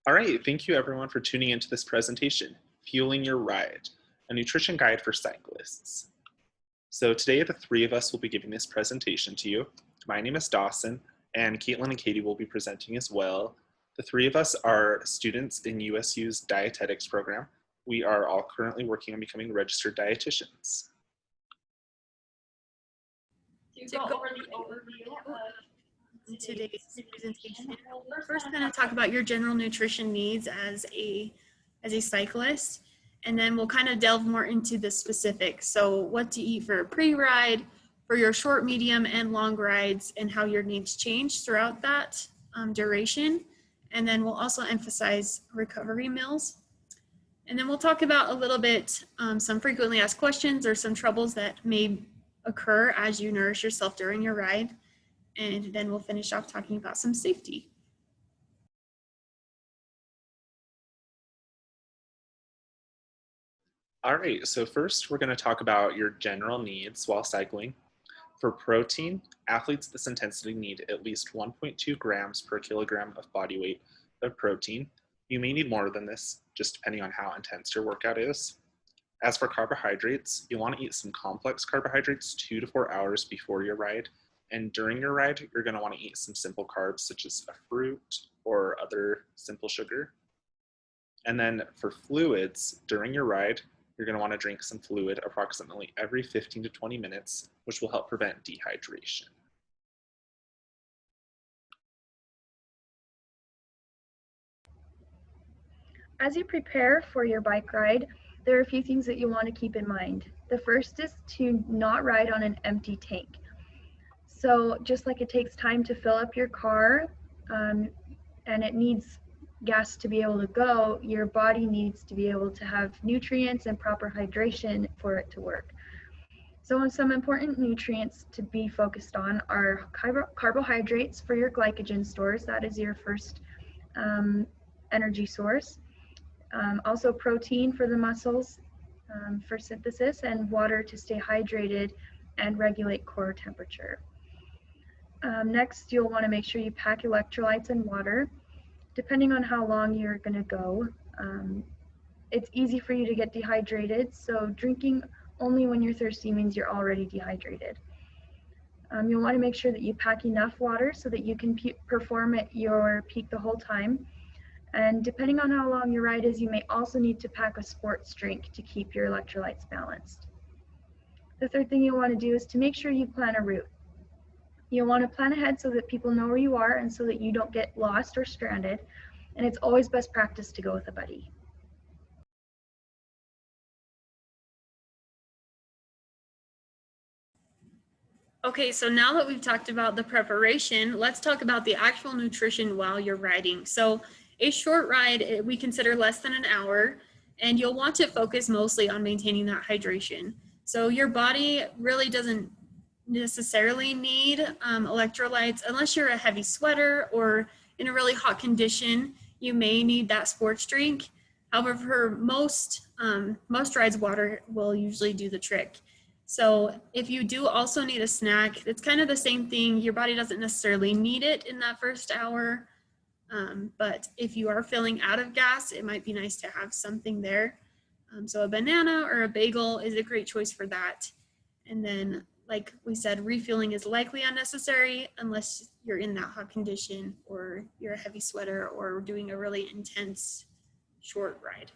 All right, thank you everyone for tuning into this presentation, Fueling Your Ride, a nutrition guide for cyclists. So today the three of us will be giving this presentation to you. My name is Dawson, and Caitlin and Katie will be presenting as well. The three of us are students in USU's dietetics program. We are all currently working on becoming registered dietitians. To go over the overview of today's presentation, we're first going to talk about your general nutrition needs as a cyclist, and then we'll kind of delve more into the specifics. So what to eat for a pre-ride, for your short, medium, and long rides, and how your needs change throughout that duration. And then we'll also emphasize recovery meals. And then we'll talk about a little bit some frequently asked questions or some troubles that may occur as you nourish yourself during your ride. And then we'll finish off talking about some safety. All right, so first we're going to talk about your general needs while cycling. For protein, athletes at this intensity need at least 1.2 grams per kilogram of body weight of protein. You may need more than this, just depending on how intense your workout is. As for carbohydrates, you want to eat some complex carbohydrates 2 to 4 hours before your ride. And during your ride, you're going to want to eat some simple carbs such as a fruit or other simple sugar. And then for fluids, during your ride, you're going to want to drink some fluid approximately every 15 to 20 minutes, which will help prevent dehydration. As you prepare for your bike ride, there are a few things that you want to keep in mind. The first is to not ride on an empty tank. So just like it takes time to fill up your car and it needs gas to be able to go, your body needs to be able to have nutrients and proper hydration for it to work. So some important nutrients to be focused on are carbohydrates for your glycogen stores. That is your first energy source. Also protein for the muscles for synthesis, and water to stay hydrated and regulate core temperature. Next, you'll want to make sure you pack electrolytes and water. Depending on how long you're going to go, it's easy for you to get dehydrated, so drinking only when you're thirsty means you're already dehydrated. You'll want to make sure that you pack enough water so that you can perform at your peak the whole time. And depending on how long your ride is, you may also need to pack a sports drink to keep your electrolytes balanced. The third thing you want to do is to make sure you plan a route. You'll want to plan ahead so that people know where you are and so that you don't get lost or stranded. And it's always best practice to go with a buddy. Okay, so now that we've talked about the preparation, let's talk about the actual nutrition while you're riding. So a short ride, we consider less than an hour, and you'll want to focus mostly on maintaining that hydration. So your body really doesn't necessarily need electrolytes unless you're a heavy sweater or in a really hot condition. You may need that sports drink. However, for most rides, water will usually do the trick. So if you do also need a snack, it's kind of the same thing. Your body doesn't necessarily need it in that first hour. But if you are feeling out of gas, it might be nice to have something there. So a banana or a bagel is a great choice for that. And then, like we said, refueling is likely unnecessary unless you're in that hot condition or you're a heavy sweater or doing a really intense short ride.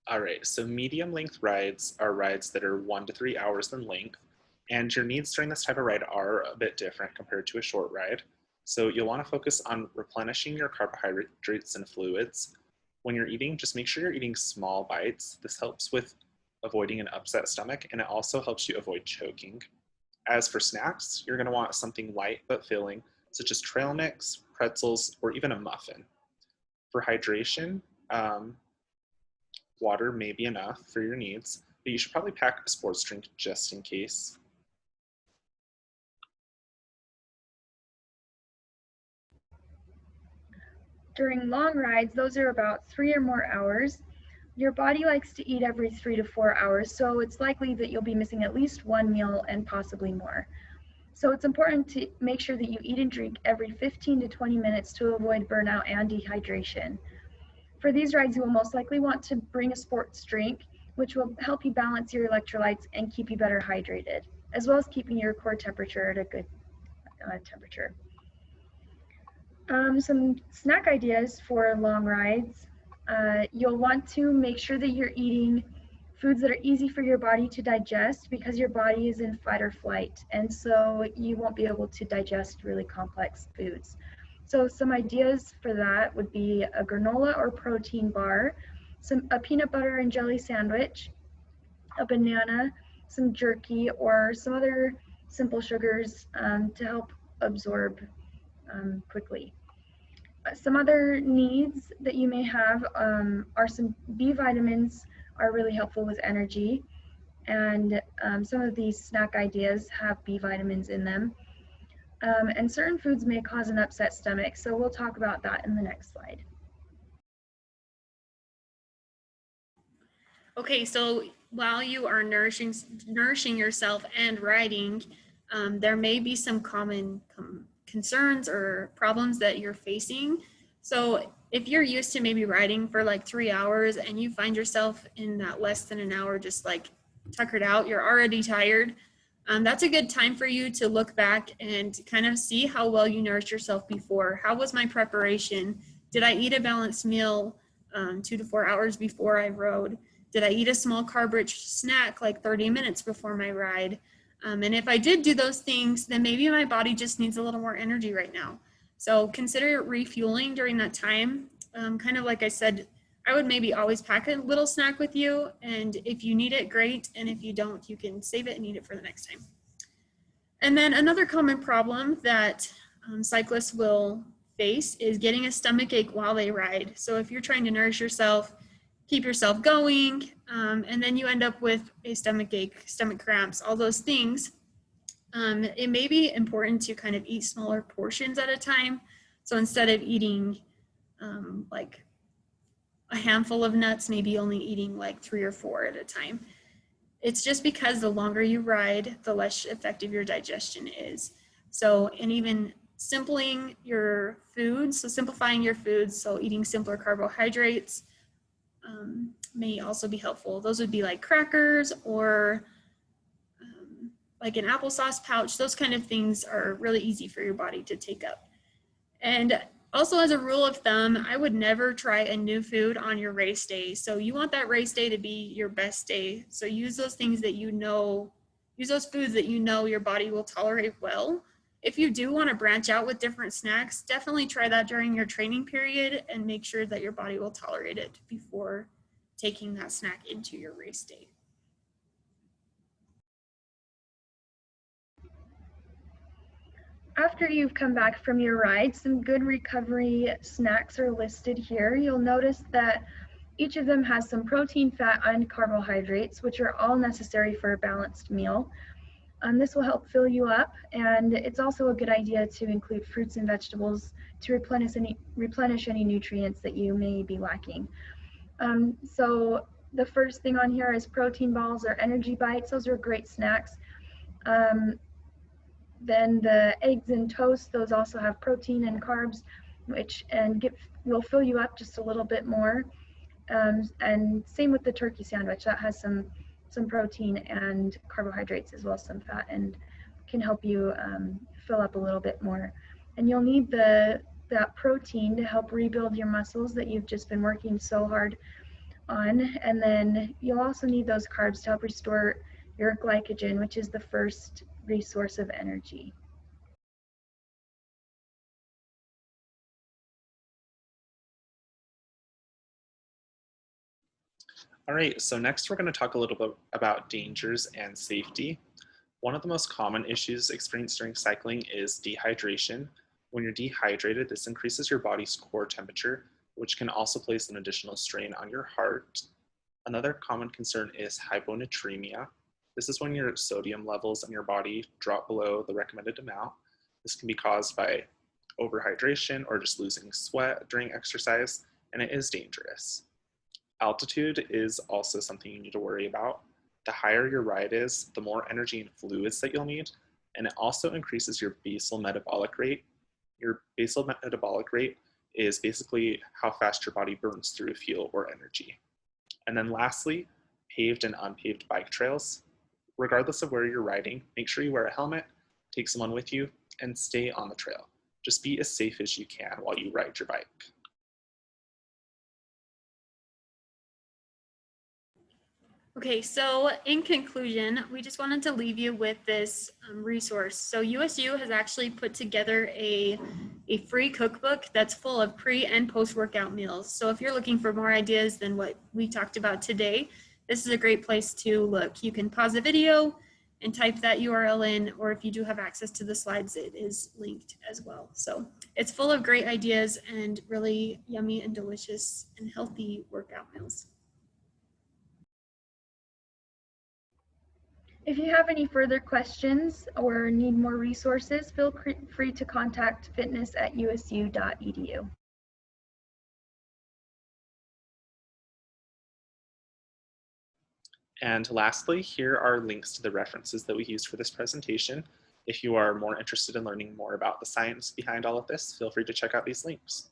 All right, so medium length rides are rides that are 1 to 3 hours in length, and your needs during this type of ride are a bit different compared to a short ride. So you'll want to focus on replenishing your carbohydrates and fluids. When you're eating, just make sure you're eating small bites. This helps with avoiding an upset stomach, and it also helps you avoid choking. As for snacks, you're going to want something light but filling, such as trail mix, pretzels, or even a muffin. For hydration, water may be enough for your needs, but you should probably pack a sports drink just in case. During long rides, those are about 3 or more hours. Your body likes to eat every 3 to 4 hours, so it's likely that you'll be missing at least one meal and possibly more. So it's important to make sure that you eat and drink every 15 to 20 minutes to avoid burnout and dehydration. For these rides, you will most likely want to bring a sports drink, which will help you balance your electrolytes and keep you better hydrated, as well as keeping your core temperature at a good temperature. Some snack ideas for long rides. You'll want to make sure that you're eating foods that are easy for your body to digest because your body is in fight or flight, and so you won't be able to digest really complex foods. So some ideas for that would be a granola or protein bar, a peanut butter and jelly sandwich, a banana, some jerky, or some other simple sugars to help absorb quickly. Some other needs that you may have are some B vitamins are really helpful with energy, and some of these snack ideas have B vitamins in them. And certain foods may cause an upset stomach, so we'll talk about that in the next slide. Okay, so while you are nourishing yourself and riding, there may be some common concerns or problems that you're facing. So if you're used to maybe riding for like 3 hours and you find yourself in that less than an hour just like tuckered out, you're already tired, that's a good time for you to look back and kind of see how well you nourished yourself before. How was my preparation? Did I eat a balanced meal 2 to 4 hours before I rode? Did I eat a small carb-rich snack like 30 minutes before my ride? And if I did do those things, then maybe my body just needs a little more energy right now. So consider refueling during that time. Kind of like I said, I would maybe always pack a little snack with you. And if you need it, great. And if you don't, you can save it and eat it for the next time. And then another common problem that cyclists will face is getting a stomach ache while they ride. So if you're trying to nourish yourself, keep yourself going, and then you end up with a stomach ache, stomach cramps, all those things, it may be important to kind of eat smaller portions at a time. So instead of eating like a handful of nuts, maybe only eating like 3 or 4 at a time. It's just because the longer you ride, the less effective your digestion is. So, and even simplifying your foods, so eating simpler carbohydrates, may also be helpful. Those would be like crackers or like an applesauce pouch. Those kind of things are really easy for your body to take up. And also, as a rule of thumb, I would never try a new food on your race day. So you want that race day to be your best day. So use those things that you know, use those foods that you know your body will tolerate well. If you do want to branch out with different snacks, definitely try that during your training period and make sure that your body will tolerate it before taking that snack into your race day. After you've come back from your ride, some good recovery snacks are listed here. You'll notice that each of them has some protein, fat, and carbohydrates, which are all necessary for a balanced meal. This will help fill you up, and it's also a good idea to include fruits and vegetables to replenish any nutrients that you may be lacking. So the first thing on here is protein balls or energy bites. Those are great snacks. Then the eggs and toast, those also have protein and carbs, will fill you up just a little bit more. And same with the turkey sandwich, that has some protein and carbohydrates as well as some fat, and can help you fill up a little bit more. And you'll need that protein to help rebuild your muscles that you've just been working so hard on. And then you'll also need those carbs to help restore your glycogen, which is the first resource of energy. All right, so next we're going to talk a little bit about dangers and safety. One of the most common issues experienced during cycling is dehydration. When you're dehydrated, this increases your body's core temperature, which can also place an additional strain on your heart. Another common concern is hyponatremia. This is when your sodium levels in your body drop below the recommended amount. This can be caused by overhydration or just losing sweat during exercise, and it is dangerous. Altitude is also something you need to worry about. The higher your ride is, the more energy and fluids that you'll need. and it also increases your basal metabolic rate. Your basal metabolic rate is basically how fast your body burns through fuel or energy. And then lastly, paved and unpaved bike trails. Regardless of where you're riding, make sure you wear a helmet, take someone with you, and stay on the trail. Just be as safe as you can while you ride your bike. Okay, so in conclusion, we just wanted to leave you with this resource. So USU has actually put together a free cookbook that's full of pre and post-workout meals. So if you're looking for more ideas than what we talked about today, this is a great place to look. You can pause the video and type that URL in, or if you do have access to the slides, it is linked as well. So it's full of great ideas and really yummy and delicious and healthy workout meals. If you have any further questions or need more resources, feel free to contact fitness@usu.edu. And lastly, here are links to the references that we used for this presentation. If you are more interested in learning more about the science behind all of this, feel free to check out these links.